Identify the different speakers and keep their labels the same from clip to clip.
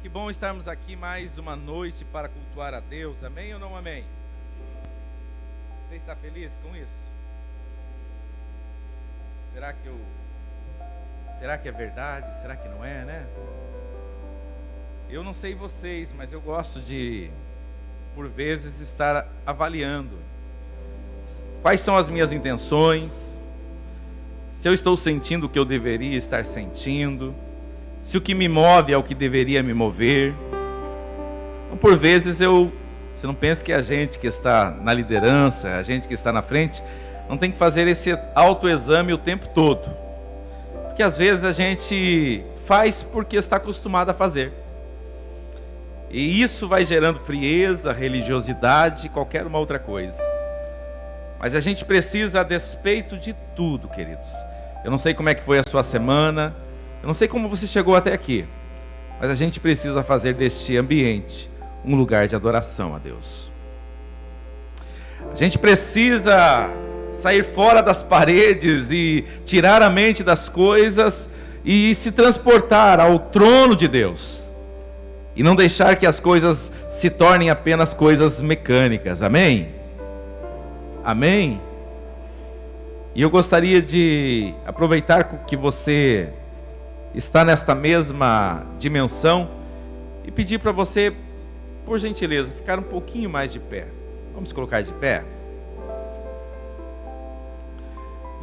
Speaker 1: Que bom estarmos aqui mais uma noite para cultuar a Deus, amém ou não amém? Você está feliz com isso? Será que é verdade? Será que não é, né? Eu não sei vocês, mas eu gosto de, por vezes, estar avaliando quais são as minhas intenções, se eu estou sentindo o que eu deveria estar sentindo, se o que me move é o que deveria me mover. Então, por vezes, você não pensa que a gente que está na liderança, a gente que está na frente, não tem que fazer esse autoexame o tempo todo. Porque às vezes a gente faz porque está acostumado a fazer. E isso vai gerando frieza, religiosidade, qualquer uma outra coisa. Mas a gente precisa, a despeito de tudo, queridos. Eu não sei como é que foi a sua semana, eu não sei como você chegou até aqui, mas a gente precisa fazer deste ambiente um lugar de adoração a Deus. A gente precisa sair fora das paredes e tirar a mente das coisas e se transportar ao trono de Deus. E não deixar que as coisas se tornem apenas coisas mecânicas, amém? Amém? E eu gostaria de aproveitar que você está nesta mesma dimensão e pedir para você, por gentileza, ficar um pouquinho mais de pé. Vamos colocar de pé?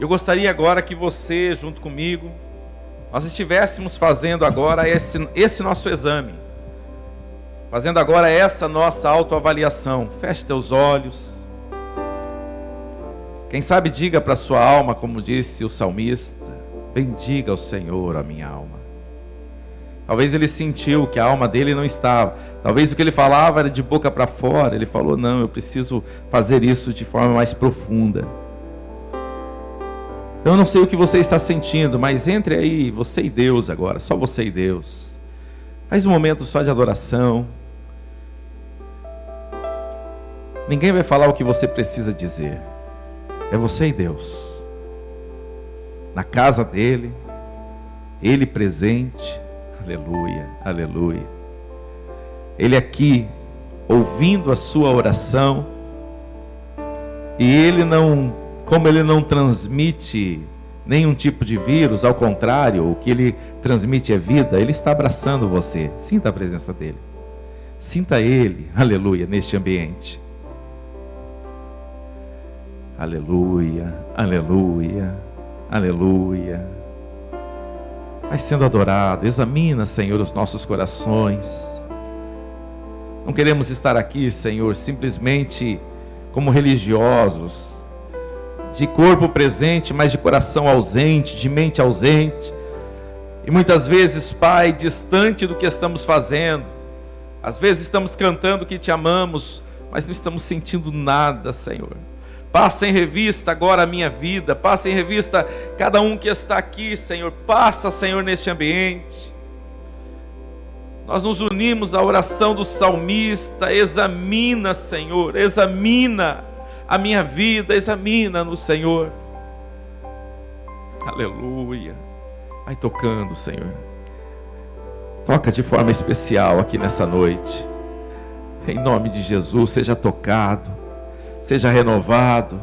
Speaker 1: Eu gostaria agora que você, junto comigo, nós estivéssemos fazendo agora esse nosso exame, fazendo agora essa nossa autoavaliação. Feche teus olhos. Quem sabe diga para a sua alma, como disse o salmista: bendiga ao Senhor a minha alma. Talvez ele sentiu que a alma dele não estava. Talvez o que ele falava era de boca para fora. Ele falou: não, eu preciso fazer isso de forma mais profunda. Eu não sei o que você está sentindo, mas entre aí, você e Deus agora, só você e Deus. Faz um momento só de adoração. Ninguém vai falar o que você precisa dizer. É você e Deus. Na casa dele, ele presente. Aleluia, aleluia. Ele aqui, ouvindo a sua oração. E ele não, como ele não transmite nenhum tipo de vírus, ao contrário, o que ele transmite é vida, ele está abraçando você. Sinta a presença dele. Sinta ele, aleluia, neste ambiente. Aleluia, aleluia, aleluia. Vai sendo adorado. Examina, Senhor, os nossos corações. Não queremos estar aqui, Senhor, simplesmente como religiosos, de corpo presente, mas de coração ausente, de mente ausente. E muitas vezes, Pai, distante do que estamos fazendo. Às vezes estamos cantando que te amamos, mas não estamos sentindo nada, Senhor. Passa em revista agora a minha vida, passa em revista cada um que está aqui, Senhor. Passa, Senhor, neste ambiente. Nós nos unimos à oração do salmista. Examina, Senhor, examina a minha vida, examina no Senhor. Aleluia. Vai tocando, Senhor. Toca de forma especial aqui nessa noite. Em nome de Jesus, seja tocado. Seja renovado.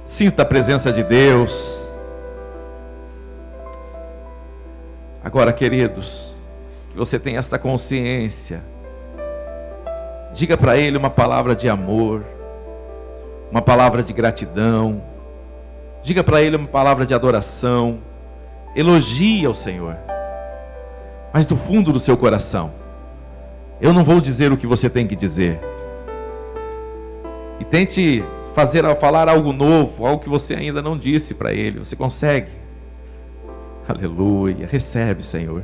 Speaker 1: Sinta a presença de Deus. Agora, queridos, que você tenha esta consciência. Diga para Ele uma palavra de amor, uma palavra de gratidão. Diga para Ele uma palavra de adoração. Elogie ao Senhor, mas do fundo do seu coração. Eu não vou dizer o que você tem que dizer. E tente falar algo novo, algo que você ainda não disse para Ele. Você consegue? Aleluia. Recebe, Senhor.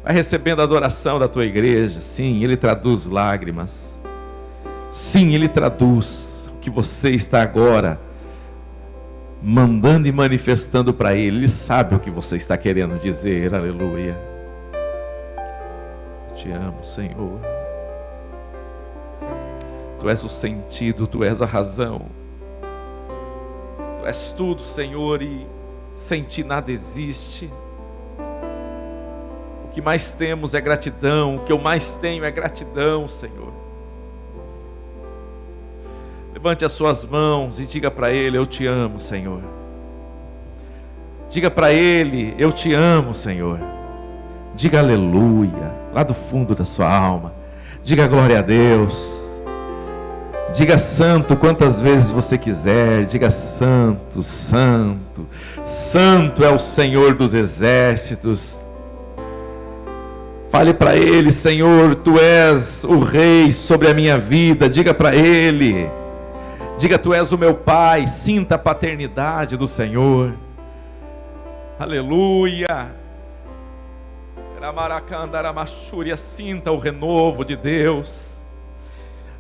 Speaker 1: Vai recebendo a adoração da tua igreja. Sim, Ele traduz lágrimas. Sim, Ele traduz o que você está agora mandando e manifestando para Ele. Ele sabe o que você está querendo dizer. Aleluia. Eu te amo, Senhor. Tu és o sentido, Tu és a razão. Tu és tudo, Senhor, e sem Ti nada existe. que mais temos é gratidão, o que eu mais tenho é gratidão, Senhor. Levante as suas mãos e diga para Ele: eu te amo, Senhor. Diga para Ele: eu te amo, Senhor. Diga aleluia, lá do fundo da sua alma. Diga glória a Deus. Diga santo quantas vezes você quiser. Diga santo, santo. Santo é o Senhor dos exércitos. Fale para Ele: Senhor, Tu és o Rei sobre a minha vida. Diga para Ele. Diga: Tu és o meu Pai. Sinta a paternidade do Senhor. Aleluia. Sinta o renovo de Deus.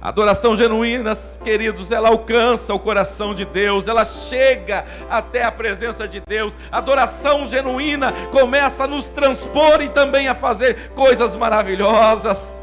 Speaker 1: A adoração genuína, queridos, ela alcança o coração de Deus, ela chega até a presença de Deus. A adoração genuína começa a nos transpor e também a fazer coisas maravilhosas.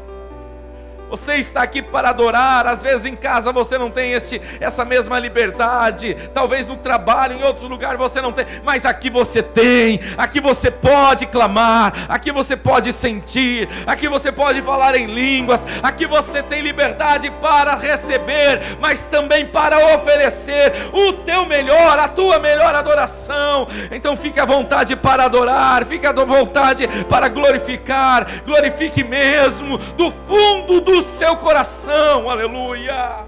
Speaker 1: Você está aqui para adorar. Às vezes em casa você não tem essa mesma liberdade. Talvez no trabalho, em outros lugares você não tem. Mas aqui você tem. Aqui você pode clamar. Aqui você pode sentir. Aqui você pode falar em línguas. Aqui você tem liberdade para receber, mas também para oferecer o teu melhor, a tua melhor adoração. Então fique à vontade para adorar. Fique à vontade para glorificar. Glorifique mesmo do fundo do seu coração, aleluia.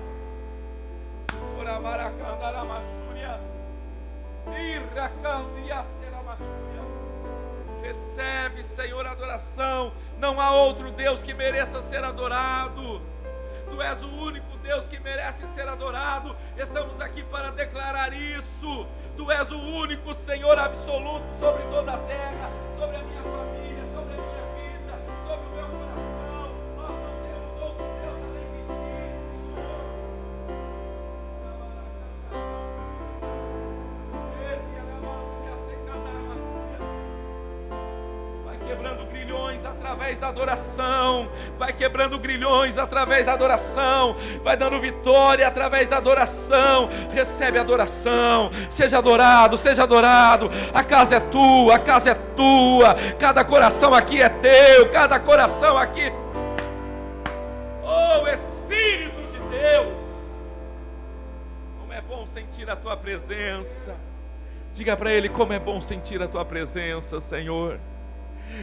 Speaker 1: Recebe, Senhor, adoração. Não há outro Deus que mereça ser adorado. Tu és o único Deus que merece ser adorado. Estamos aqui para declarar isso. Tu és o único Senhor absoluto sobre toda a terra, sobre a minha família, sobre a minha vida, sobre o meu coração. Nós não temos outro Deus além de ti, Senhor. Vai quebrando grilhões através da adoração. Vai quebrando grilhões através da adoração. Vai dando vitória através da adoração. Recebe adoração. Seja adorado, seja adorado. A casa é tua, a casa é tua. Cada coração aqui é teu. Cada coração aqui. Oh, Espírito de Deus, como é bom sentir a tua presença. Diga para Ele: como é bom sentir a tua presença, Senhor.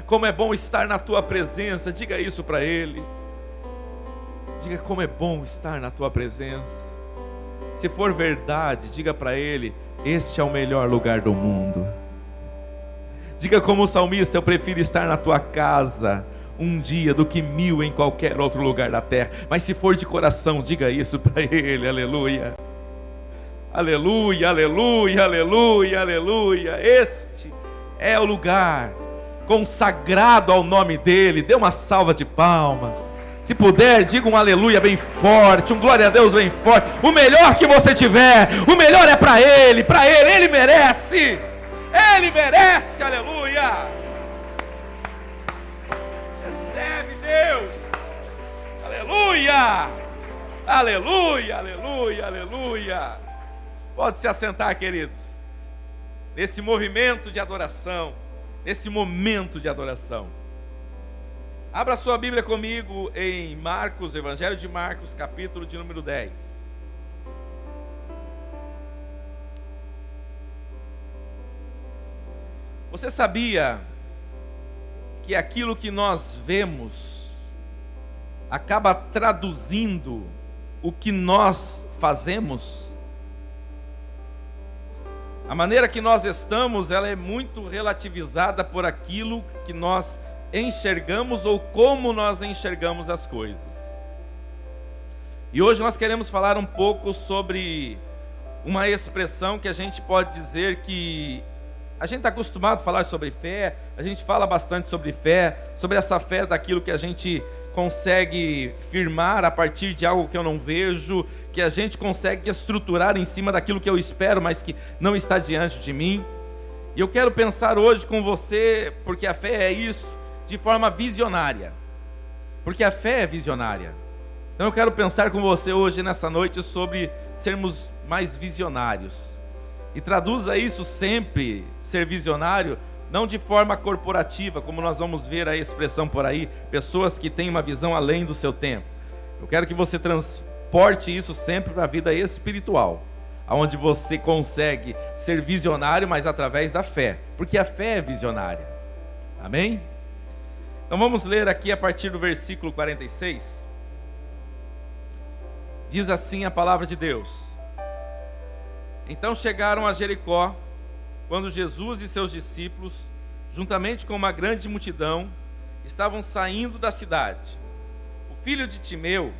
Speaker 1: Como é bom estar na tua presença. Diga isso para Ele. Diga: como é bom estar na tua presença. Se for verdade, diga para Ele: este é o melhor lugar do mundo. Diga como o salmista: eu prefiro estar na tua casa um dia do que 1000 em qualquer outro lugar da terra. Mas se for de coração, diga isso para Ele. Aleluia. Aleluia, aleluia, aleluia, aleluia. Este é o lugar consagrado ao nome dEle. Dê uma salva de palmas. Se puder, diga um aleluia bem forte, um glória a Deus bem forte. O melhor que você tiver, o melhor é para Ele, Ele merece. Ele merece, aleluia. Recebe, Deus. Aleluia. Aleluia, aleluia, aleluia. Pode se assentar, queridos. Nesse movimento de adoração, nesse momento de adoração. Abra sua Bíblia comigo em Marcos, Evangelho de Marcos, capítulo de número 10. Você sabia que aquilo que nós vemos acaba traduzindo o que nós fazemos? A maneira que nós estamos, ela é muito relativizada por aquilo que nós enxergamos ou como nós enxergamos as coisas. E hoje nós queremos falar um pouco sobre uma expressão que a gente pode dizer que a gente está acostumado a falar sobre fé, a gente fala bastante sobre fé, sobre essa fé daquilo que a gente consegue firmar a partir de algo que eu não vejo, que a gente consegue estruturar em cima daquilo que eu espero, mas que não está diante de mim. E eu quero pensar hoje com você, porque a fé é isso, de forma visionária, porque a fé é visionária. Então eu quero pensar com você hoje, nessa noite, sobre sermos mais visionários. E traduza isso sempre, ser visionário, não de forma corporativa, como nós vamos ver a expressão por aí, pessoas que têm uma visão além do seu tempo. Eu quero que você transporte isso sempre para a vida espiritual, onde você consegue ser visionário, mas através da fé, porque a fé é visionária. Amém? Então vamos ler aqui a partir do versículo 46. Diz assim a palavra de Deus: Então chegaram a Jericó, quando Jesus e seus discípulos, juntamente com uma grande multidão, estavam saindo da cidade. O filho de Timeu,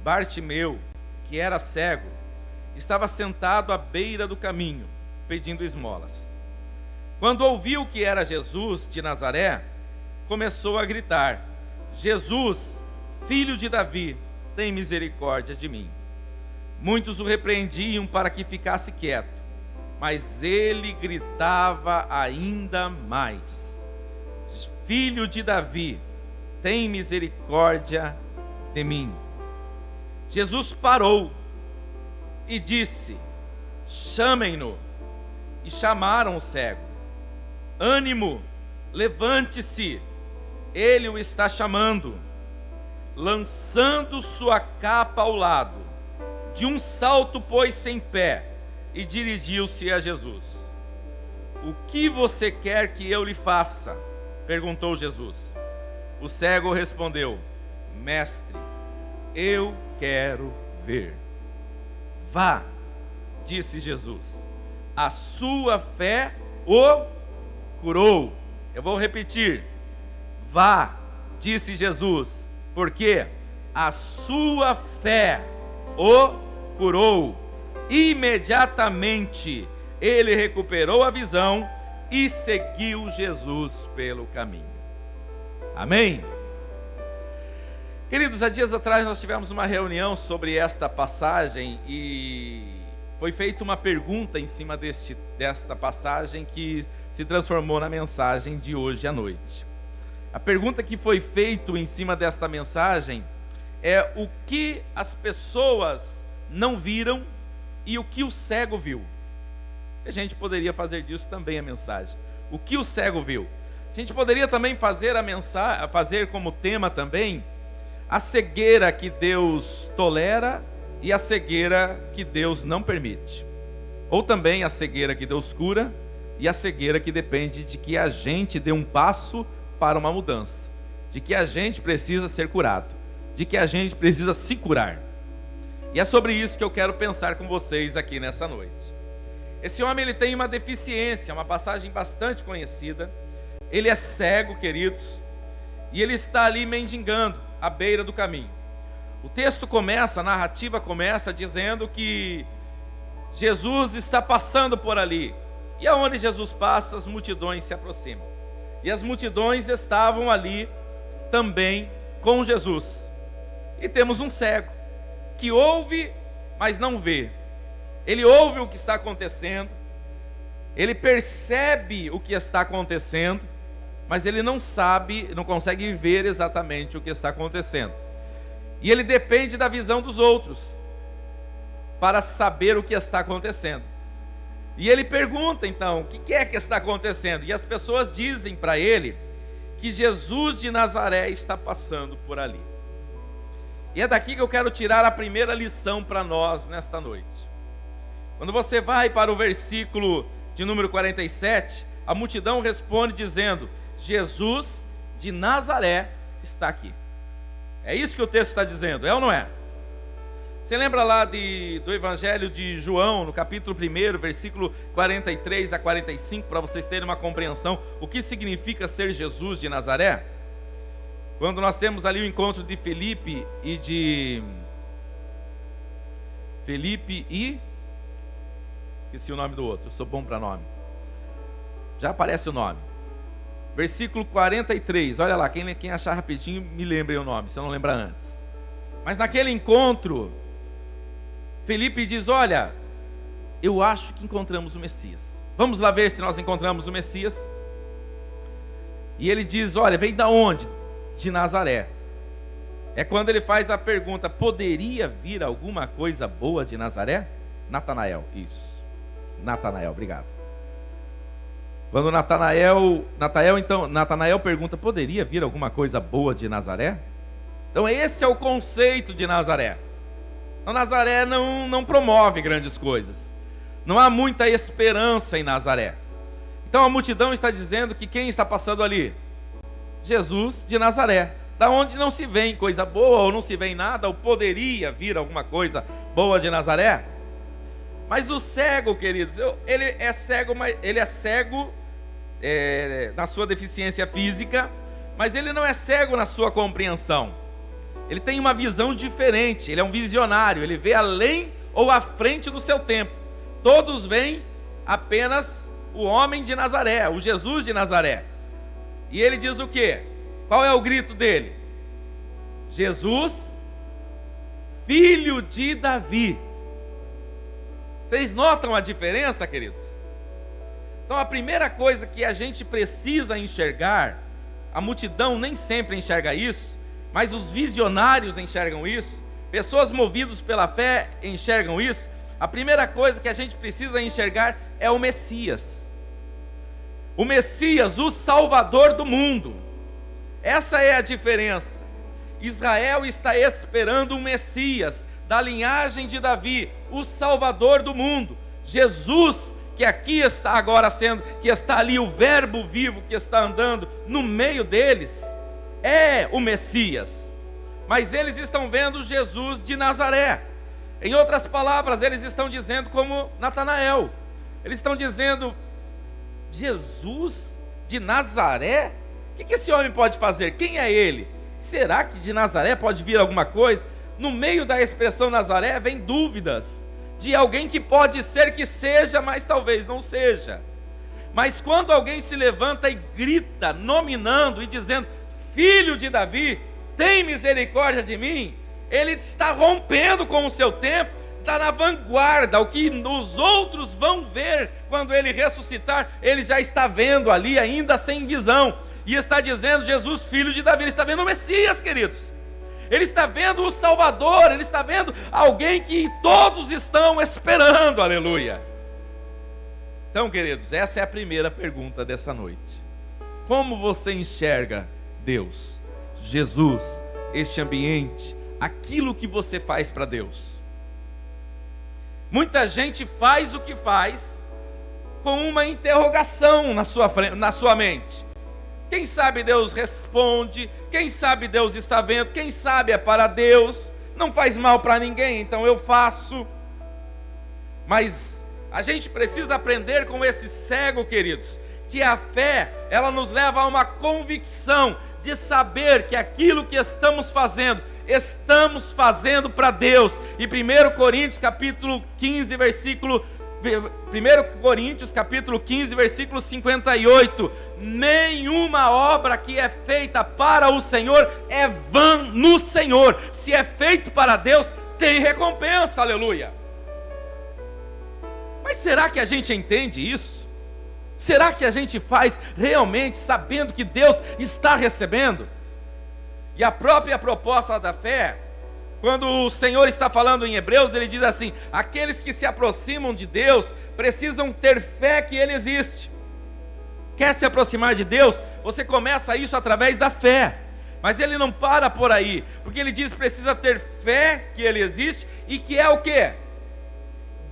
Speaker 1: Bartimeu, que era cego, estava sentado à beira do caminho, pedindo esmolas. Quando ouviu que era Jesus de Nazaré, começou a gritar: Jesus, filho de Davi, tem misericórdia de mim. Muitos o repreendiam para que ficasse quieto, mas ele gritava ainda mais: Filho de Davi, tem misericórdia de mim. Jesus parou e disse: Chamem-no. E chamaram o cego. Ânimo, levante-se, ele o está chamando. Lançando sua capa ao lado, de um salto pôs-se em pé e dirigiu-se a Jesus. O que você quer que eu lhe faça? Perguntou Jesus. O cego respondeu: Mestre, eu quero ver. Vá, disse Jesus, a sua fé o curou. Eu vou repetir: vá, disse Jesus, porque a sua fé o curou. Imediatamente ele recuperou a visão e seguiu Jesus pelo caminho. Amém? Queridos, há dias atrás nós tivemos uma reunião sobre esta passagem e foi feita uma pergunta em cima desta passagem que se transformou na mensagem de hoje à noite. A pergunta que foi feita em cima desta mensagem é: o que as pessoas não viram e o que o cego viu? A gente poderia fazer disso também a mensagem. O que o cego viu? A gente poderia também fazer como tema também a cegueira que Deus tolera e a cegueira que Deus não permite. Ou também a cegueira que Deus cura e a cegueira que depende de que a gente dê um passo para uma mudança, de que a gente precisa ser curado, de que a gente precisa se curar. E é sobre isso que eu quero pensar com vocês aqui nessa noite. Esse homem, ele tem uma deficiência, uma passagem bastante conhecida. Ele é cego, queridos, e ele está ali mendigando à beira do caminho. O texto começa, a narrativa começa dizendo que Jesus está passando por ali. E aonde Jesus passa, as multidões se aproximam. E as multidões estavam ali também com Jesus. E temos um cego que ouve, mas não vê. Ele ouve o que está acontecendo, ele percebe o que está acontecendo, mas ele não sabe, não consegue ver exatamente o que está acontecendo. E ele depende da visão dos outros para saber o que está acontecendo. E ele pergunta então: o que é que está acontecendo? E as pessoas dizem para ele que Jesus de Nazaré está passando por ali. E é daqui que eu quero tirar a primeira lição para nós nesta noite. Quando você vai para o versículo de número 47, a multidão responde dizendo: Jesus de Nazaré está aqui. É isso que o texto está dizendo, é ou não é? Você lembra lá do Evangelho de João, no capítulo 1, versículo 43 a 45, para vocês terem uma compreensão, o que significa ser Jesus de Nazaré? Quando nós temos ali o encontro de Felipe e esqueci o nome do outro, eu sou bom para nome. Já aparece o nome. Versículo 43, olha lá, quem achar rapidinho, me lembre o nome, se eu não lembrar antes. Mas naquele encontro, Felipe diz: olha, eu acho que encontramos o Messias. Vamos lá ver se nós encontramos o Messias. E ele diz: olha, vem da onde? De Nazaré. É quando ele faz a pergunta: poderia vir alguma coisa boa de Nazaré? Natanael, isso. Natanael, obrigado. Quando Natanael pergunta: poderia vir alguma coisa boa de Nazaré? Então esse é o conceito de Nazaré. Então, Nazaré não promove grandes coisas. Não há muita esperança em Nazaré. Então a multidão está dizendo que quem está passando ali? Jesus de Nazaré. Da onde não se vê coisa boa, ou não se vê nada, ou poderia vir alguma coisa boa de Nazaré. Mas o cego, queridos, ele é cego, na sua deficiência física, mas ele não é cego na sua compreensão. Ele tem uma visão diferente, ele é um visionário, ele vê além ou à frente do seu tempo. Todos veem apenas o homem de Nazaré, o Jesus de Nazaré. E ele diz o quê? Qual é o grito dele? Jesus, filho de Davi. Vocês notam a diferença, queridos? Então a primeira coisa que a gente precisa enxergar, a multidão nem sempre enxerga isso, mas os visionários enxergam isso, pessoas movidas pela fé enxergam isso. A primeira coisa que a gente precisa enxergar é o Messias. O Messias, o Salvador do mundo. Essa é a diferença. Israel está esperando um Messias da linhagem de Davi, o Salvador do mundo. Jesus, que aqui está agora que está ali, o verbo vivo que está andando no meio deles, é o Messias. Mas eles estão vendo Jesus de Nazaré. Em outras palavras, eles estão dizendo como Natanael. Eles estão dizendo: Jesus de Nazaré? O que esse homem pode fazer? Quem é ele? Será que de Nazaré pode vir alguma coisa? No meio da expressão Nazaré vem dúvidas de alguém que pode ser que seja, mas talvez não seja. Mas quando alguém se levanta e grita, nominando e dizendo: filho de Davi, tem misericórdia de mim, ele está rompendo com o seu tempo, está na vanguarda. O que os outros vão ver quando ele ressuscitar, ele já está vendo ali, ainda sem visão, e está dizendo: Jesus, filho de Davi. Ele está vendo o Messias, queridos. Ele está vendo o Salvador, ele está vendo alguém que todos estão esperando, aleluia. Então, queridos, essa é a primeira pergunta dessa noite. Como você enxerga Deus, Jesus, este ambiente, aquilo que você faz para Deus? Muita gente faz o que faz com uma interrogação na sua mente. Quem sabe Deus responde, quem sabe Deus está vendo, quem sabe é para Deus, não faz mal para ninguém, então eu faço. Mas a gente precisa aprender com esse cego, queridos, que a fé, ela nos leva a uma convicção de saber que aquilo que estamos fazendo para Deus. E 1 Coríntios capítulo 15, versículo 58, nenhuma obra que é feita para o Senhor é vã no Senhor. Se é feito para Deus, tem recompensa, aleluia. Mas será que a gente entende isso? Será que a gente faz realmente sabendo que Deus está recebendo? E a própria proposta da fé, quando o Senhor está falando em Hebreus, ele diz assim: aqueles que se aproximam de Deus precisam ter fé que Ele existe. Quer se aproximar de Deus? Você começa isso através da fé. Mas ele não para por aí, porque ele diz: precisa ter fé que Ele existe, e que é o quê?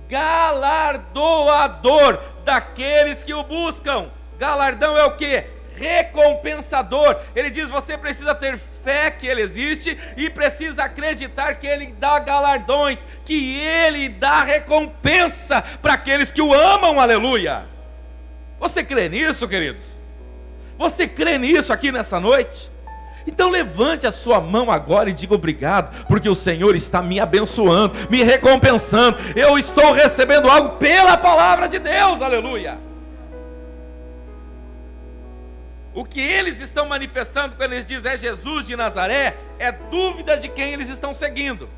Speaker 1: Galardoador daqueles que o buscam. Galardão é o quê? Recompensador. Ele diz: você precisa ter fé que Ele existe e precisa acreditar que Ele dá galardões, que Ele dá recompensa para aqueles que o amam, aleluia. Você crê nisso, queridos? Você crê nisso aqui nessa noite? Então levante a sua mão agora e diga: obrigado, porque o Senhor está me abençoando, me recompensando. Eu estou recebendo algo pela palavra de Deus, aleluia. O que eles estão manifestando quando eles dizem é Jesus de Nazaré, é dúvida de quem eles estão seguindo.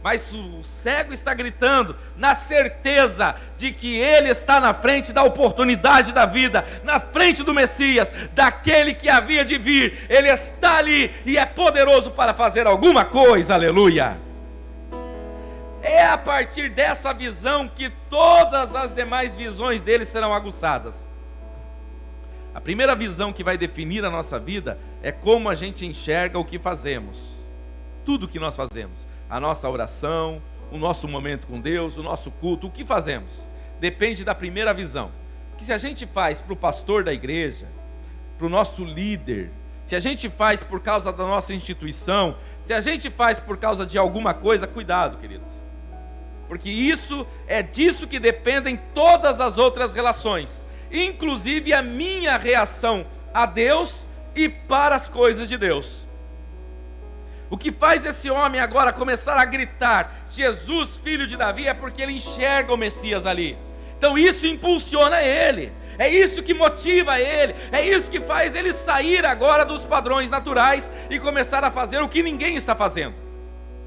Speaker 1: Mas o cego está gritando na certeza de que ele está na frente da oportunidade da vida, na frente do Messias, daquele que havia de vir. Ele está ali e é poderoso para fazer alguma coisa, aleluia. É a partir dessa visão que todas as demais visões dele serão aguçadas. A primeira visão que vai definir a nossa vida é como a gente enxerga o que fazemos. Tudo que nós fazemos, a nossa oração, o nosso momento com Deus, o nosso culto, o que fazemos, depende da primeira visão. Que se a gente faz para o pastor da igreja, para o nosso líder, se a gente faz por causa da nossa instituição, se a gente faz por causa de alguma coisa, cuidado, queridos. Porque isso é disso que dependem todas as outras relações, inclusive a minha reação a Deus e para as coisas de Deus. O que faz esse homem agora começar a gritar Jesus, filho de Davi, é porque ele enxerga o Messias ali. Então isso impulsiona ele, é isso que motiva ele, é isso que faz ele sair agora dos padrões naturais e começar a fazer o que ninguém está fazendo,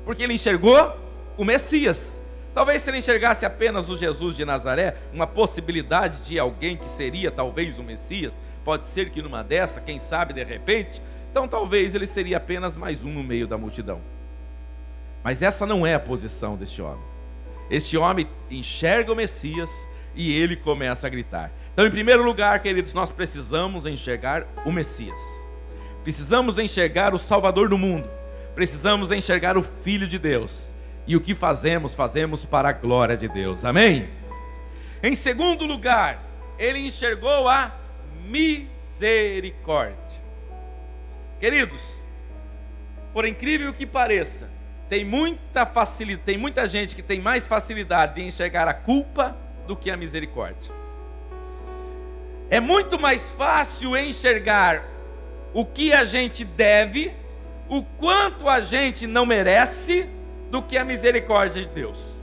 Speaker 1: porque ele enxergou o Messias. Talvez se ele enxergasse apenas o Jesus de Nazaré, uma possibilidade de alguém que seria talvez o Messias, pode ser que numa dessa, quem sabe de repente, então talvez ele seria apenas mais um no meio da multidão. Mas essa não é a posição deste homem. Este homem enxerga o Messias e ele começa a gritar. Então, em primeiro lugar, queridos, nós precisamos enxergar o Messias. Precisamos enxergar o Salvador do mundo. Precisamos enxergar o Filho de Deus. E o que fazemos, fazemos para a glória de Deus. Amém? Em segundo lugar, ele enxergou a misericórdia. Queridos, por incrível que pareça, tem muita gente que tem mais facilidade de enxergar a culpa do que a misericórdia. É muito mais fácil enxergar o que a gente deve, o quanto a gente não merece, do que a misericórdia de Deus.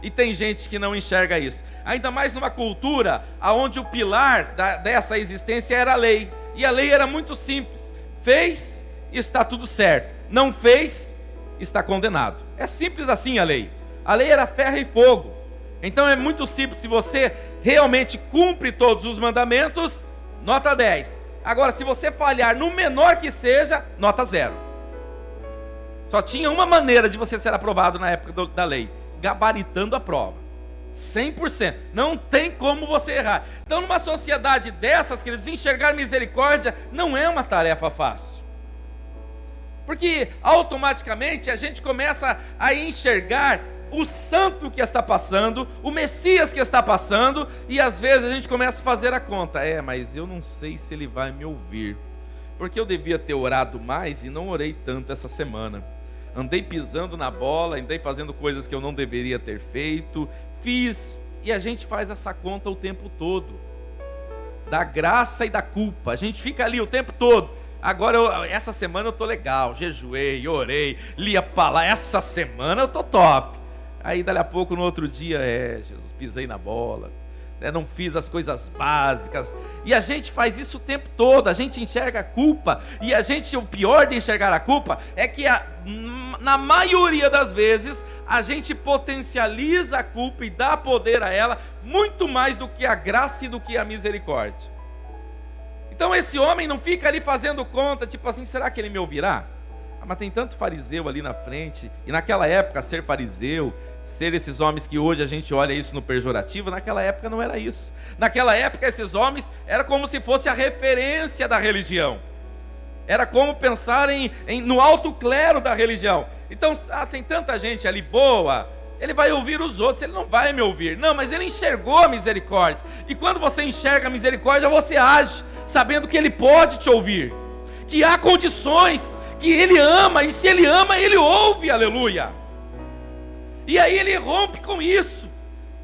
Speaker 1: E tem gente que não enxerga isso, ainda mais numa cultura onde o pilar dessa existência era a lei, e a lei era muito simples: fez, está tudo certo; não fez, está condenado. É simples assim a lei era ferro e fogo. Então é muito simples, se você realmente cumpre todos os mandamentos, nota 10. Agora, se você falhar no menor que seja, nota 0. Só tinha uma maneira de você ser aprovado na época da lei: gabaritando a prova, 100%, não tem como você errar. Então numa sociedade dessas, queridos, enxergar misericórdia não é uma tarefa fácil, porque automaticamente a gente começa a enxergar o santo que está passando, o Messias que está passando, e às vezes a gente começa a fazer a conta: mas eu não sei se ele vai me ouvir, porque eu devia ter orado mais e não orei tanto essa semana. Andei pisando na bola, andei fazendo coisas que eu não deveria ter feito, e a gente faz essa conta o tempo todo, da graça e da culpa. A gente fica ali o tempo todo: agora essa semana eu estou legal, jejuei, orei, li a palavra, essa semana eu estou top. Aí dali a pouco, no outro dia, Jesus, pisei na bola, não fiz as coisas básicas. E a gente faz isso o tempo todo, a gente enxerga a culpa. E o pior de enxergar a culpa é que na maioria das vezes a gente potencializa a culpa e dá poder a ela muito mais do que a graça e do que a misericórdia. Então esse homem não fica ali fazendo conta, tipo assim: será que ele me ouvirá? Mas tem tanto fariseu ali na frente. E naquela época, ser fariseu, ser esses homens que hoje a gente olha isso no pejorativo, naquela época não era isso. Naquela época esses homens era como se fosse a referência da religião. Era como pensar no alto clero da religião. Então, tem tanta gente ali boa, ele vai ouvir os outros, ele não vai me ouvir. Não, mas ele enxergou a misericórdia. E quando você enxerga a misericórdia, você age sabendo que ele pode te ouvir, que há condições, que ele ama, e se ele ama, ele ouve, aleluia. E aí ele rompe com isso.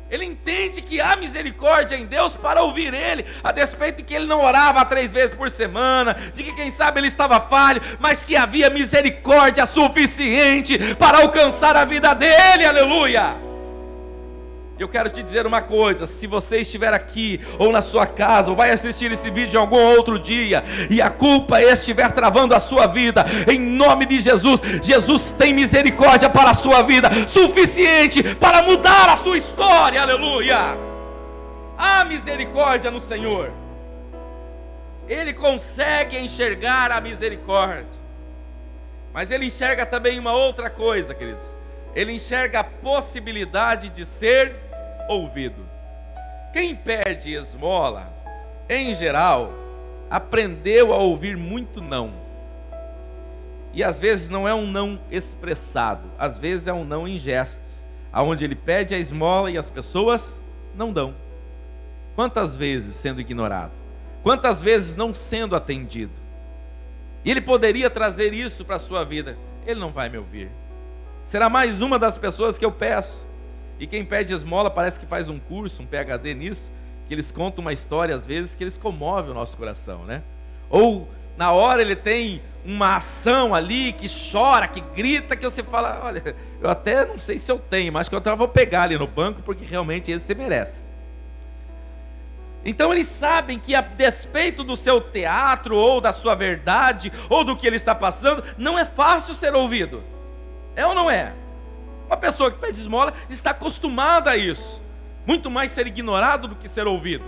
Speaker 1: Ele entende que há misericórdia em Deus para ouvir ele, a despeito de que ele não orava 3 vezes por semana, de que quem sabe ele estava falho, mas que havia misericórdia suficiente para alcançar a vida dele, aleluia. Eu quero te dizer uma coisa: se você estiver aqui, ou na sua casa, ou vai assistir esse vídeo em algum outro dia, e a culpa estiver travando a sua vida, em nome de Jesus, Jesus tem misericórdia para a sua vida, suficiente para mudar a sua história, aleluia. Há misericórdia no Senhor. Ele consegue enxergar a misericórdia, mas ele enxerga também uma outra coisa, queridos. Ele enxerga a possibilidade de ser ouvido. Quem pede esmola, em geral, aprendeu a ouvir muito não. E às vezes não é um não expressado, às vezes é um não em gestos, aonde ele pede a esmola e as pessoas não dão. Quantas vezes sendo ignorado? Quantas vezes não sendo atendido? E ele poderia trazer isso para a sua vida. Ele não vai me ouvir. Será mais uma das pessoas que eu peço. E quem pede esmola parece que faz um curso, um PhD nisso, que eles contam uma história às vezes que eles comovem o nosso coração, né? Ou na hora ele tem uma ação ali que chora, que grita, que você fala, olha, eu até não sei se eu tenho, mas que eu até vou pegar ali no banco, porque realmente esse você merece. Então eles sabem que a despeito do seu teatro, ou da sua verdade, ou do que ele está passando, não é fácil ser ouvido. É ou não é? Uma pessoa que pede esmola está acostumada a isso. Muito mais ser ignorado do que ser ouvido.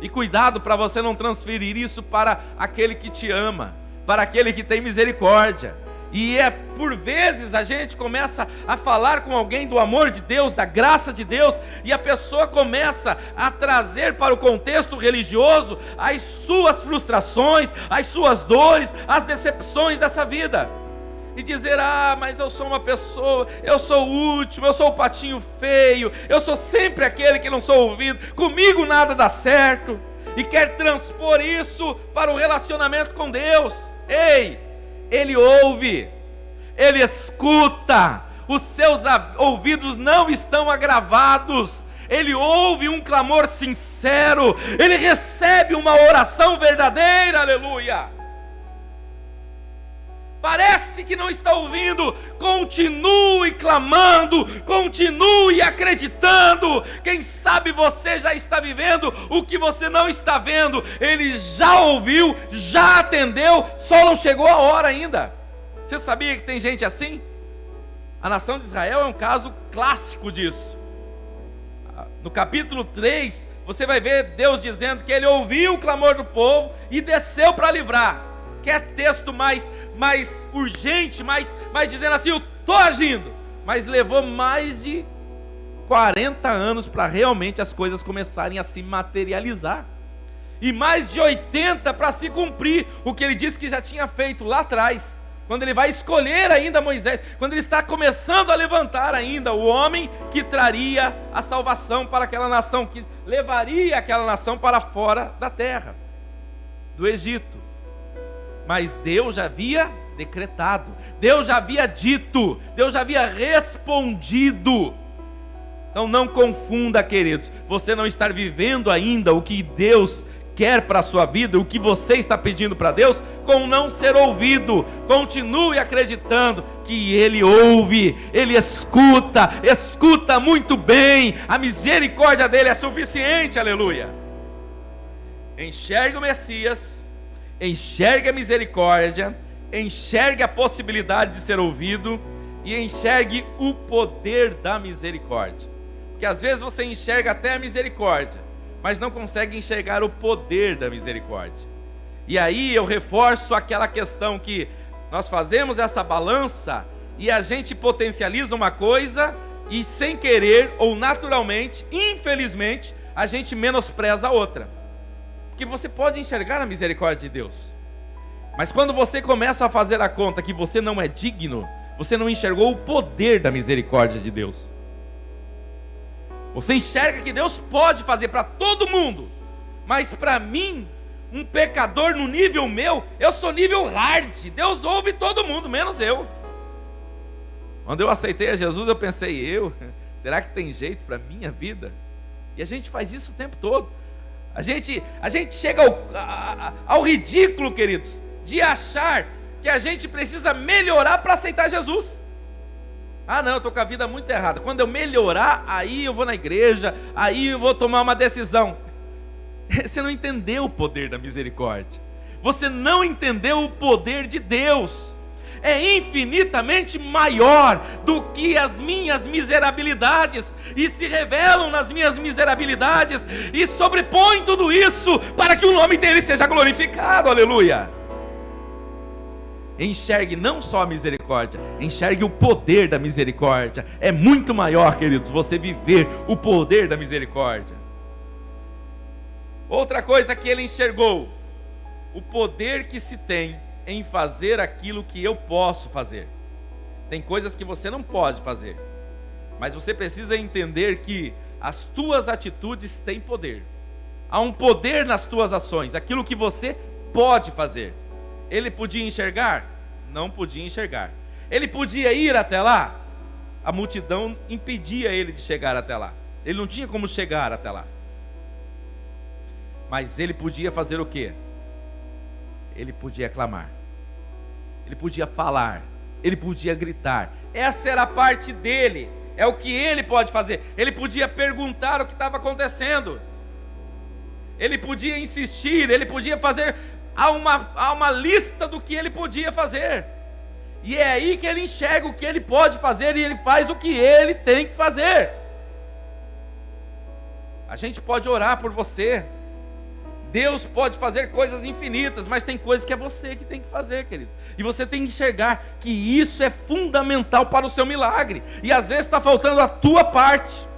Speaker 1: E cuidado para você não transferir isso para aquele que te ama, para aquele que tem misericórdia. E por vezes a gente começa a falar com alguém do amor de Deus, da graça de Deus, e a pessoa começa a trazer para o contexto religioso as suas frustrações, as suas dores, as decepções dessa vida. E dizer, mas eu sou uma pessoa, eu sou o último, eu sou o patinho feio, eu sou sempre aquele que não sou ouvido, comigo nada dá certo. E quer transpor isso para o relacionamento com Deus. Ei, Ele ouve, Ele escuta, os seus ouvidos não estão agravados. Ele ouve um clamor sincero, Ele recebe uma oração verdadeira, aleluia. Parece que não está ouvindo, continue clamando, continue acreditando. Quem sabe você já está vivendo o que você não está vendo. Ele já ouviu, já atendeu, só não chegou a hora ainda. Você sabia que tem gente assim? A nação de Israel é um caso clássico disso. No capítulo 3, você vai ver Deus dizendo que Ele ouviu o clamor do povo e desceu para livrar. Quer texto mais urgente, mais dizendo assim, eu estou agindo. Mas levou mais de 40 anos para realmente as coisas começarem a se materializar. E mais de 80 para se cumprir o que ele disse que já tinha feito lá atrás. Quando ele vai escolher ainda Moisés, quando ele está começando a levantar ainda o homem que traria a salvação para aquela nação, que levaria aquela nação para fora da terra, do Egito. Mas Deus já havia decretado, Deus já havia dito, Deus já havia respondido. Então não confunda, queridos, você não estar vivendo ainda o que Deus quer para a sua vida, o que você está pedindo para Deus, com não ser ouvido. Continue acreditando que Ele ouve, Ele escuta muito bem, a misericórdia dEle é suficiente, aleluia. Enxergue o Messias, enxergue a misericórdia, enxergue a possibilidade de ser ouvido e enxergue o poder da misericórdia. Porque às vezes você enxerga até a misericórdia, mas não consegue enxergar o poder da misericórdia. E aí eu reforço aquela questão que nós fazemos essa balança e a gente potencializa uma coisa e sem querer ou naturalmente, infelizmente, a gente menospreza a outra. Porque você pode enxergar a misericórdia de Deus, mas quando você começa a fazer a conta que você não é digno, você não enxergou o poder da misericórdia de Deus. Você enxerga que Deus pode fazer para todo mundo, mas para mim, um pecador no nível meu, eu sou nível hard, Deus ouve todo mundo, menos eu. Quando eu aceitei a Jesus, eu pensei, será que tem jeito para a minha vida? E a gente faz isso o tempo todo. A gente chega ao ridículo, queridos, de achar que a gente precisa melhorar para aceitar Jesus. Não, eu estou com a vida muito errada. Quando eu melhorar, aí eu vou na igreja, aí eu vou tomar uma decisão. Você não entendeu o poder da misericórdia. Você não entendeu o poder de Deus. É infinitamente maior do que as minhas miserabilidades, e se revelam nas minhas miserabilidades, e sobrepõe tudo isso, para que o nome dele seja glorificado, aleluia. Enxergue não só a misericórdia, enxergue o poder da misericórdia. É muito maior, queridos, você viver o poder da misericórdia. Outra coisa que ele enxergou, o poder que se tem em fazer aquilo que eu posso fazer. Tem coisas que você não pode fazer, mas você precisa entender que as tuas atitudes têm poder. Há um poder nas tuas ações, aquilo que você pode fazer. Ele podia enxergar? Não podia enxergar. Ele podia ir até lá? A multidão impedia ele de chegar até lá. Ele não tinha como chegar até lá. Mas ele podia fazer o quê? Ele podia clamar. Ele podia falar. Ele podia gritar. Essa era a parte dele. É o que ele pode fazer. Ele podia perguntar o que estava acontecendo. Ele podia insistir. Ele podia fazer. Há uma lista do que ele podia fazer. E é aí que ele enxerga o que ele pode fazer e ele faz o que ele tem que fazer. A gente pode orar por você. Deus pode fazer coisas infinitas, mas tem coisas que é você que tem que fazer, querido. E você tem que enxergar que isso é fundamental para o seu milagre. E às vezes está faltando a tua parte.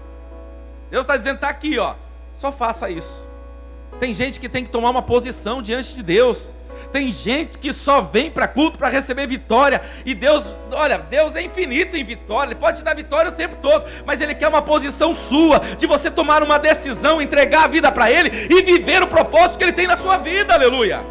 Speaker 1: Deus está dizendo, está aqui, ó. Só faça isso. Tem gente que tem que tomar uma posição diante de Deus. Tem gente que só vem para culto para receber vitória. E Deus, olha, Deus é infinito em vitória. Ele pode te dar vitória o tempo todo, mas Ele quer uma posição sua, de você tomar uma decisão, entregar a vida para Ele e viver o propósito que Ele tem na sua vida, aleluia.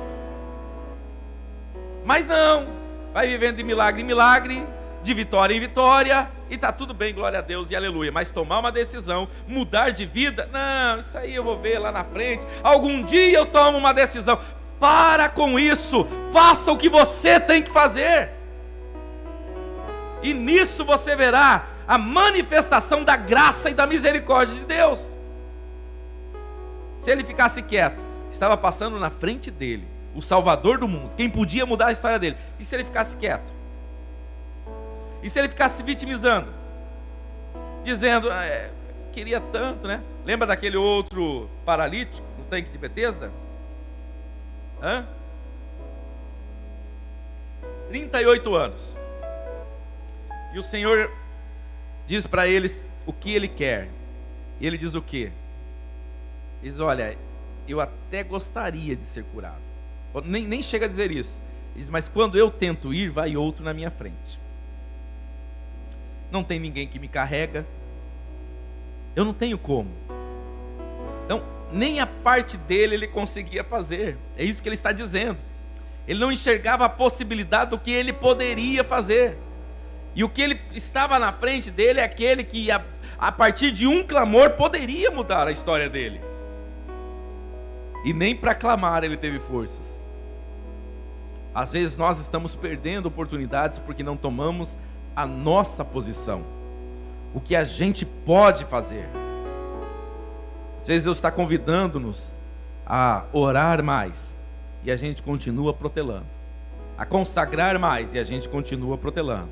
Speaker 1: Mas não, vai vivendo de milagre em milagre, de vitória em vitória, e está tudo bem, glória a Deus e aleluia. Mas tomar uma decisão, mudar de vida, não, isso aí eu vou ver lá na frente, algum dia eu tomo uma decisão. Para com isso, faça o que você tem que fazer, e nisso você verá a manifestação da graça e da misericórdia de Deus. Se ele ficasse quieto, estava passando na frente dele o Salvador do mundo, quem podia mudar a história dele. E se ele ficasse quieto? E se ele ficasse se vitimizando, dizendo, queria tanto, né? Lembra daquele outro paralítico no tanque de Betesda? 38 anos. E o Senhor diz para eles o que Ele quer. E Ele diz o quê? Ele diz, olha, eu até gostaria de ser curado. Nem chega a dizer isso. Ele diz, mas quando eu tento ir, vai outro na minha frente. Não tem ninguém que me carrega. Eu não tenho como. Então, nem a parte dele ele conseguia fazer. É isso que ele está dizendo. Ele não enxergava a possibilidade do que ele poderia fazer. E o que ele estava na frente dele é aquele que a partir de um clamor poderia mudar a história dele. E nem para clamar ele teve forças. Às vezes nós estamos perdendo oportunidades porque não tomamos a nossa posição, o que a gente pode fazer. Às vezes Deus está convidando-nos a orar mais e a gente continua protelando, a consagrar mais e a gente continua protelando,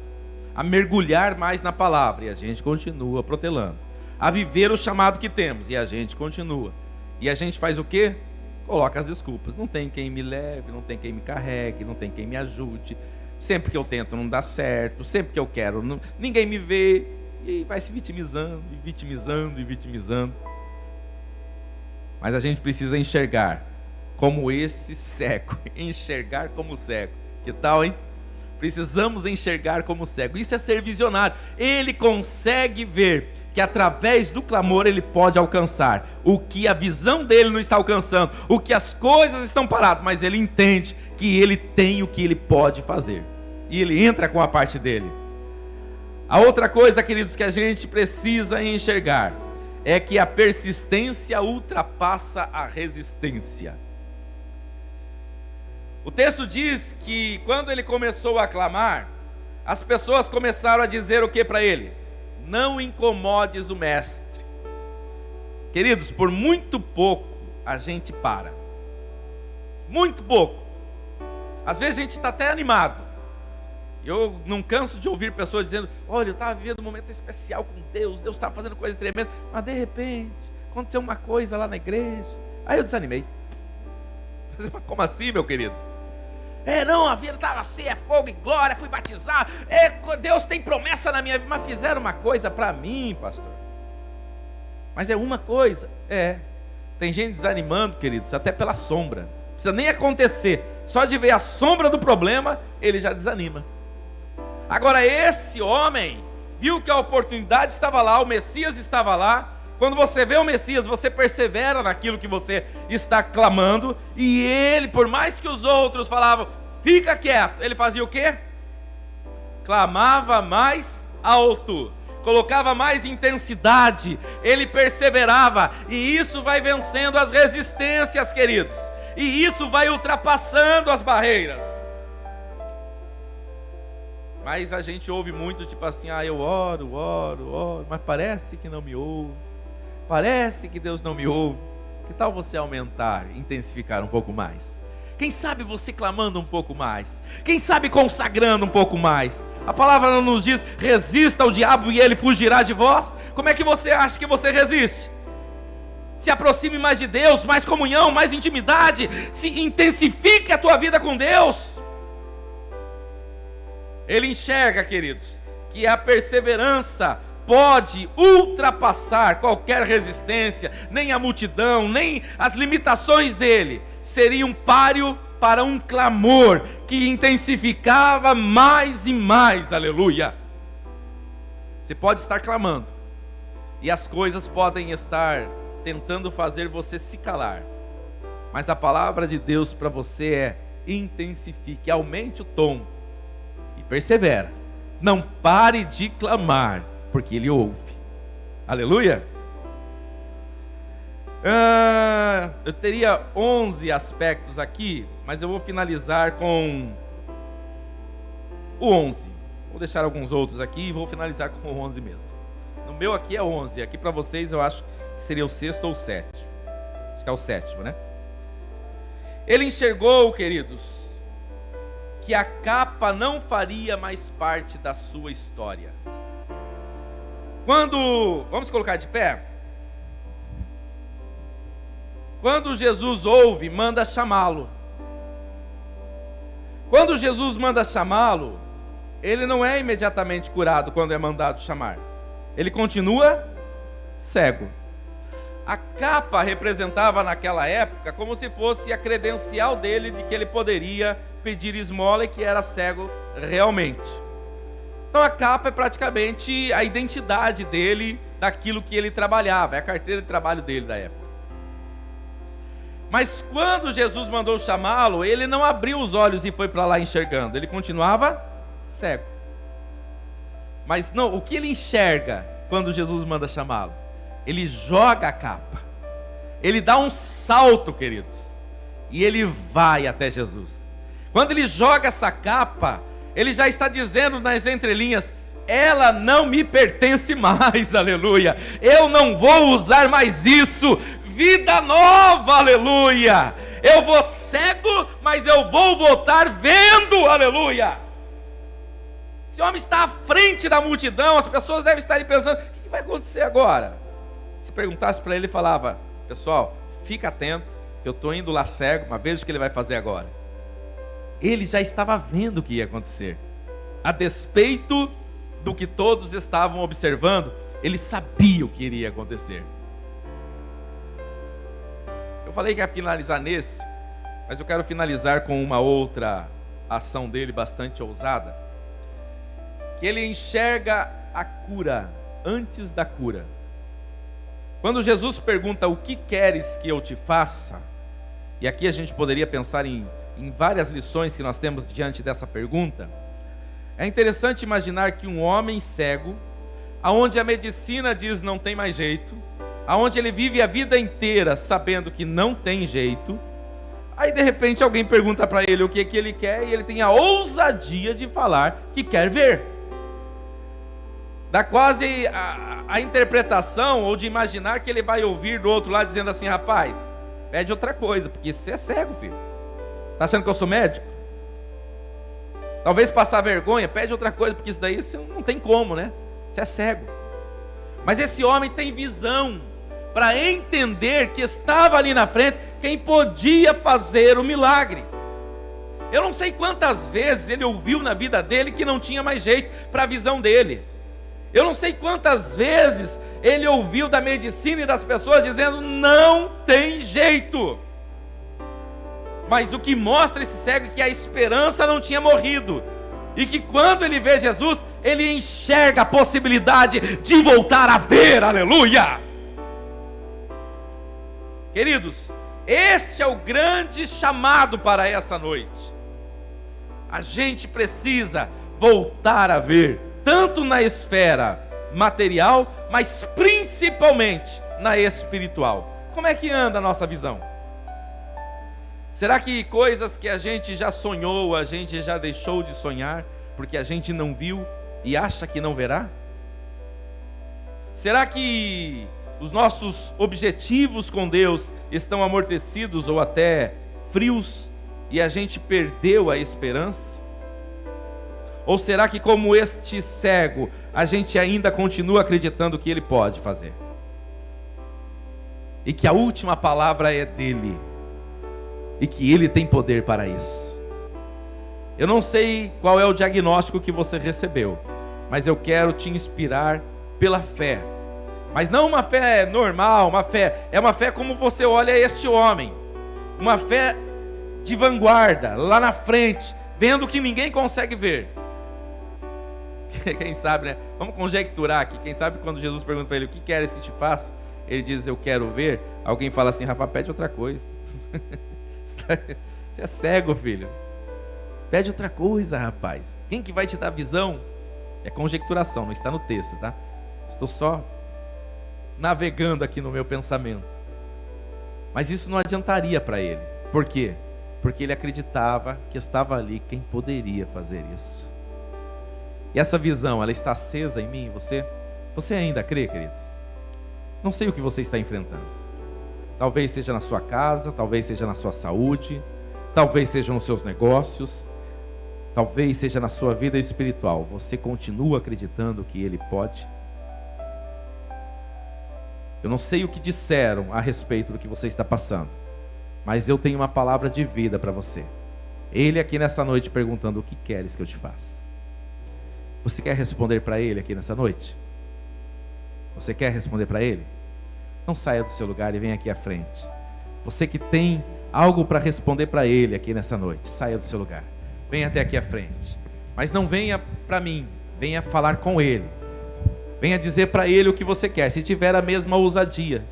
Speaker 1: a mergulhar mais na palavra e a gente continua protelando, a viver o chamado que temos e a gente continua. E a gente faz o quê? Coloca as desculpas. Não tem quem me leve, não tem quem me carregue, não tem quem me ajude. Sempre que eu tento não dá certo, sempre que eu quero ninguém me vê. E vai se vitimizando, e vitimizando, e vitimizando. Mas a gente precisa enxergar como esse cego. Enxergar como cego. Que tal, hein? Precisamos enxergar como cego. Isso é ser visionário. Ele consegue ver que através do clamor ele pode alcançar o que a visão dele não está alcançando, o que as coisas estão paradas, mas ele entende que ele tem o que ele pode fazer. E ele entra com a parte dele. A outra coisa, queridos, que a gente precisa enxergar é que a persistência ultrapassa a resistência. O texto diz que quando ele começou a clamar, as pessoas começaram a dizer o que para ele? Não incomodes o mestre. Queridos, por muito pouco a gente para. Muito pouco. Às vezes a gente está até animado. Eu não canso de ouvir pessoas dizendo, olha, eu estava vivendo um momento especial com Deus, Deus estava fazendo coisas tremendas, mas de repente aconteceu uma coisa lá na igreja, aí eu desanimei. Como assim, meu querido? Não, a vida estava assim, é fogo e glória, fui batizado, Deus tem promessa na minha vida, mas fizeram uma coisa para mim, pastor. Mas é uma coisa, tem gente desanimando, queridos, até pela sombra. precisa nem acontecer, só de ver a sombra do problema, ele já desanima. Agora esse homem viu que a oportunidade estava lá, o Messias estava lá. Quando você vê o Messias, você persevera naquilo que você está clamando, e ele, por mais que os outros falavam, fica quieto, ele fazia o quê? Clamava mais alto, colocava mais intensidade, ele perseverava, e isso vai vencendo as resistências, queridos, e isso vai ultrapassando as barreiras. Mas a gente ouve muito tipo assim, eu oro, mas parece que não me ouve, parece que Deus não me ouve. Que tal você aumentar, intensificar um pouco mais? Quem sabe você clamando um pouco mais, quem sabe consagrando um pouco mais. A palavra não nos diz, resista ao diabo e ele fugirá de vós. Como é que você acha que você resiste? Se aproxime mais de Deus, mais comunhão, mais intimidade, se intensifique a tua vida com Deus. Ele enxerga, queridos, que a perseverança pode ultrapassar qualquer resistência, nem a multidão, nem as limitações dele seriam páreo para um clamor que intensificava mais e mais, aleluia. Você pode estar clamando, e as coisas podem estar tentando fazer você se calar, mas a palavra de Deus para você é: intensifique, aumente o tom, e persevera, não pare de clamar, porque Ele ouve, aleluia. Eu teria 11 aspectos aqui, mas eu vou finalizar com o 11, vou deixar alguns outros aqui e vou finalizar com o 11 mesmo. No meu aqui é 11, aqui para vocês eu acho que seria o 6º ou o 7º, acho que é o 7º, né? Ele enxergou, queridos, que a capa não faria mais parte da sua história. Vamos colocar de pé? Quando Jesus ouve, manda chamá-lo. Quando Jesus manda chamá-lo, ele não é imediatamente curado quando é mandado chamar. Ele continua cego. A capa representava naquela época como se fosse a credencial dele de que ele poderia pedir esmola e que era cego realmente. Então a capa é praticamente a identidade dele, daquilo que ele trabalhava, é a carteira de trabalho dele da época. Mas quando Jesus mandou chamá-lo, ele não abriu os olhos e foi para lá enxergando, ele continuava cego. Mas não, o que ele enxerga quando Jesus manda chamá-lo? Ele joga a capa, ele dá um salto, queridos, e ele vai até Jesus. Quando ele joga essa capa, ele já está dizendo nas entrelinhas: ela não me pertence mais, aleluia, eu não vou usar mais isso, vida nova, aleluia, eu vou cego, mas eu vou voltar vendo, aleluia. Esse homem está à frente da multidão, as pessoas devem estar pensando: o que vai acontecer agora? Se perguntasse para ele, falava: pessoal, fica atento, eu estou indo lá cego, mas veja o que ele vai fazer agora. Ele já estava vendo o que ia acontecer, a despeito do que todos estavam observando, ele sabia o que iria acontecer. Eu falei que ia finalizar nesse, mas eu quero finalizar com uma outra ação dele bastante ousada, que ele enxerga a cura antes da cura. Quando Jesus pergunta: o que queres que eu te faça? E aqui a gente poderia pensar em várias lições que nós temos diante dessa pergunta. É interessante imaginar que um homem cego, aonde a medicina diz não tem mais jeito, aonde ele vive a vida inteira sabendo que não tem jeito, aí de repente alguém pergunta para ele o que é que ele quer, e ele tem a ousadia de falar que quer ver. Dá quase a interpretação, ou de imaginar que ele vai ouvir do outro lado dizendo assim: rapaz, pede outra coisa, porque você é cego, filho. Está achando que eu sou médico? Talvez passar vergonha, pede outra coisa, porque isso daí você não tem como, né? Você é cego. Mas esse homem tem visão para entender que estava ali na frente quem podia fazer o milagre. Eu não sei quantas vezes ele ouviu na vida dele que não tinha mais jeito para a visão dele. Eu não sei quantas vezes ele ouviu da medicina e das pessoas dizendo: não tem jeito. Mas o que mostra esse cego é que a esperança não tinha morrido. E que quando ele vê Jesus, ele enxerga a possibilidade de voltar a ver, aleluia! Queridos, este é o grande chamado para essa noite. A gente precisa voltar a ver, tanto na esfera material, mas principalmente na espiritual. Como é que anda a nossa visão? Será que coisas que a gente já sonhou, a gente já deixou de sonhar, porque a gente não viu e acha que não verá? Será que os nossos objetivos com Deus estão amortecidos ou até frios e a gente perdeu a esperança? Ou será que, como este cego, a gente ainda continua acreditando que Ele pode fazer? E que a última palavra é dEle. E que Ele tem poder para isso. Eu não sei qual é o diagnóstico que você recebeu, mas eu quero te inspirar pela fé. Mas não uma fé normal, é uma fé como você olha este homem. Uma fé de vanguarda, lá na frente, vendo o que ninguém consegue ver. Quem sabe, né? Vamos conjecturar aqui. Quem sabe quando Jesus pergunta para ele: o que queres que te faça? Ele diz: eu quero ver. Alguém fala assim: rapaz, pede outra coisa. Você é cego, filho. Pede outra coisa, rapaz. Quem que vai te dar visão? É conjecturação, não está no texto, tá? Estou só navegando aqui no meu pensamento. Mas isso não adiantaria para ele. Por quê? Porque ele acreditava que estava ali quem poderia fazer isso. E essa visão, ela está acesa em mim, em você? Você ainda crê, queridos? Não sei o que você está enfrentando. Talvez seja na sua casa, talvez seja na sua saúde, talvez seja nos seus negócios, talvez seja na sua vida espiritual. Você continua acreditando que Ele pode? Eu não sei o que disseram a respeito do que você está passando, mas eu tenho uma palavra de vida para você. Ele aqui nessa noite perguntando: o que queres que eu te faça? Você quer responder para Ele aqui nessa noite? Você quer responder para Ele? Não saia do seu lugar e venha aqui à frente. Você que tem algo para responder para Ele aqui nessa noite, saia do seu lugar. Venha até aqui à frente. Mas não venha para mim, venha falar com Ele. Venha dizer para Ele o que você quer. Se tiver a mesma ousadia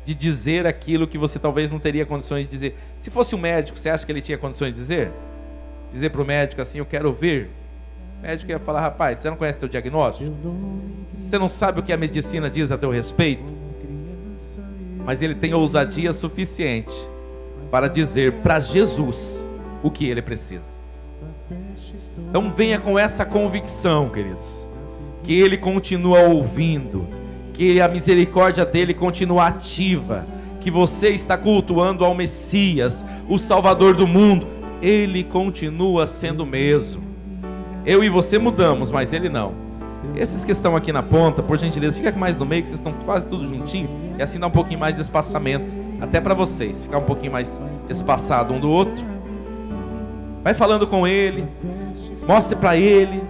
Speaker 1: de dizer aquilo que você talvez não teria condições de dizer. Se fosse um médico, você acha que ele tinha condições de dizer? Dizer para o médico assim: eu quero ouvir. O médico ia falar: rapaz, você não conhece teu diagnóstico? Você não sabe o que a medicina diz a teu respeito? Mas ele tem ousadia suficiente para dizer para Jesus o que ele precisa. Então venha com essa convicção, queridos, que Ele continua ouvindo, que a misericórdia dEle continua ativa, que você está cultuando ao Messias, o Salvador do mundo. Ele continua sendo o mesmo. Eu e você mudamos, mas Ele não. Esses que estão aqui na ponta, por gentileza, fica mais no meio, que vocês estão quase tudo juntinho, e assim dá um pouquinho mais de espaçamento, até para vocês, ficar um pouquinho mais espaçado um do outro. Vai falando com Ele, mostre para Ele.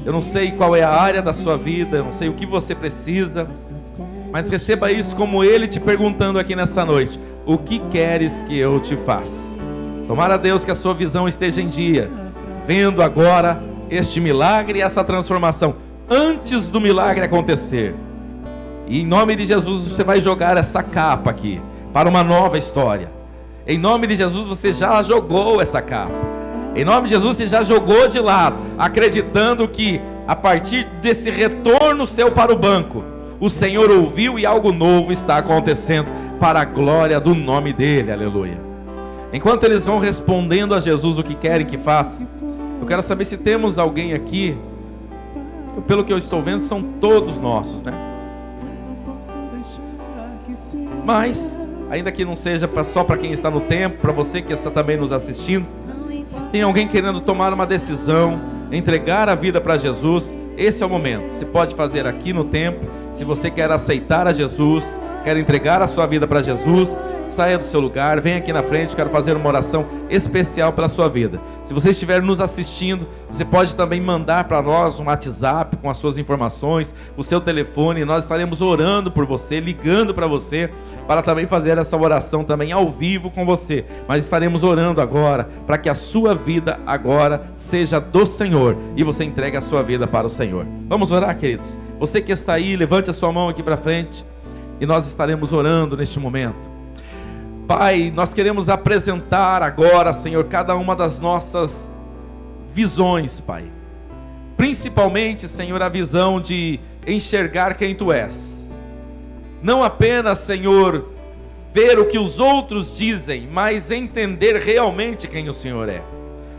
Speaker 1: Eu não sei qual é a área da sua vida, eu não sei o que você precisa, mas receba isso como Ele te perguntando aqui nessa noite: o que queres que eu te faça? Tomara a Deus que a sua visão esteja em dia, vendo agora este milagre e essa transformação antes do milagre acontecer. E em nome de Jesus você vai jogar essa capa aqui para uma nova história. Em nome de Jesus você já jogou essa capa. Em nome de Jesus você já jogou de lado, acreditando que a partir desse retorno seu para o banco, o Senhor ouviu e algo novo está acontecendo para a glória do nome dEle, aleluia. Enquanto eles vão respondendo a Jesus o que querem que faça, eu quero saber se temos alguém aqui. Pelo que eu estou vendo, são todos nossos, né? Mas, ainda que não seja só para quem está no templo, para você que está também nos assistindo, se tem alguém querendo tomar uma decisão, entregar a vida para Jesus, esse é o momento. Você pode fazer aqui no templo. Se você quer aceitar a Jesus, quer entregar a sua vida para Jesus, saia do seu lugar, venha aqui na frente, quero fazer uma oração especial pela sua vida. Se você estiver nos assistindo, você pode também mandar para nós um WhatsApp com as suas informações, o seu telefone, nós estaremos orando por você, ligando para você, para também fazer essa oração também ao vivo com você. Mas estaremos orando agora, para que a sua vida agora seja do Senhor, e você entregue a sua vida para o Senhor. Vamos orar, queridos? Você que está aí, levante a sua mão aqui para frente, e nós estaremos orando neste momento. Pai, nós queremos apresentar agora, Senhor, cada uma das nossas visões, Pai. Principalmente, Senhor, a visão de enxergar quem Tu és. Não apenas, Senhor, ver o que os outros dizem, mas entender realmente quem o Senhor é.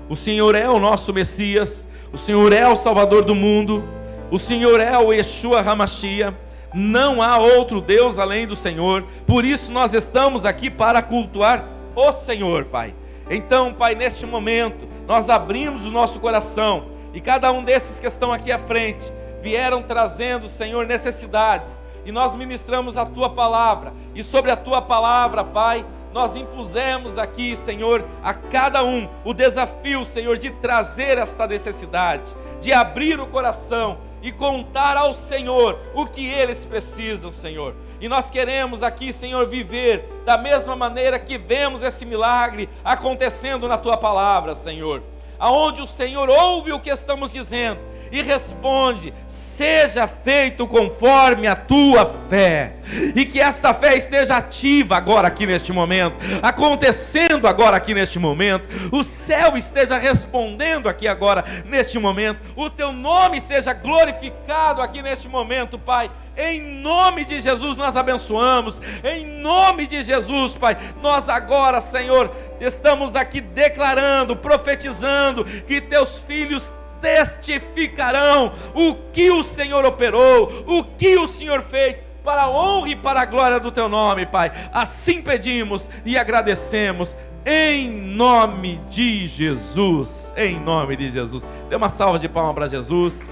Speaker 1: O Senhor é o nosso Messias, o Senhor é o Salvador do mundo, o Senhor é o Yeshua HaMashiach. Não há outro Deus além do Senhor. Por isso nós estamos aqui para cultuar o Senhor, Pai. Então, Pai, neste momento nós abrimos o nosso coração, e cada um desses que estão aqui à frente vieram trazendo, Senhor, necessidades, e nós ministramos a Tua palavra, e sobre a Tua palavra, Pai, nós impusemos aqui, Senhor, a cada um o desafio, Senhor, de trazer esta necessidade, de abrir o coração e contar ao Senhor o que eles precisam, Senhor. E nós queremos aqui, Senhor, viver da mesma maneira que vemos esse milagre acontecendo na Tua palavra, Senhor. Aonde o Senhor ouve o que estamos dizendo e responde: seja feito conforme a tua fé. E que esta fé esteja ativa agora aqui neste momento, acontecendo agora aqui neste momento. O céu esteja respondendo aqui agora neste momento. O teu nome seja glorificado aqui neste momento, Pai. Em nome de Jesus nós abençoamos. Em nome de Jesus, Pai, nós agora, Senhor, estamos aqui declarando, profetizando que teus filhos testificarão o que o Senhor operou, o que o Senhor fez, para a honra e para a glória do teu nome, Pai. Assim pedimos e agradecemos, em nome de Jesus. Em nome de Jesus. Dê uma salva de palmas para Jesus.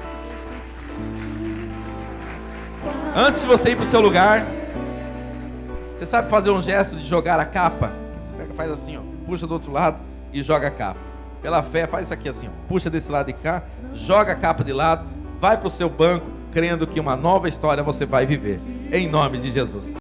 Speaker 1: Antes de você ir para o seu lugar, você sabe fazer um gesto de jogar a capa? Você faz assim, ó, puxa do outro lado e joga a capa. Pela fé, faz isso aqui assim, ó, puxa desse lado de cá, joga a capa de lado, vai para o seu banco, crendo que uma nova história você vai viver, em nome de Jesus.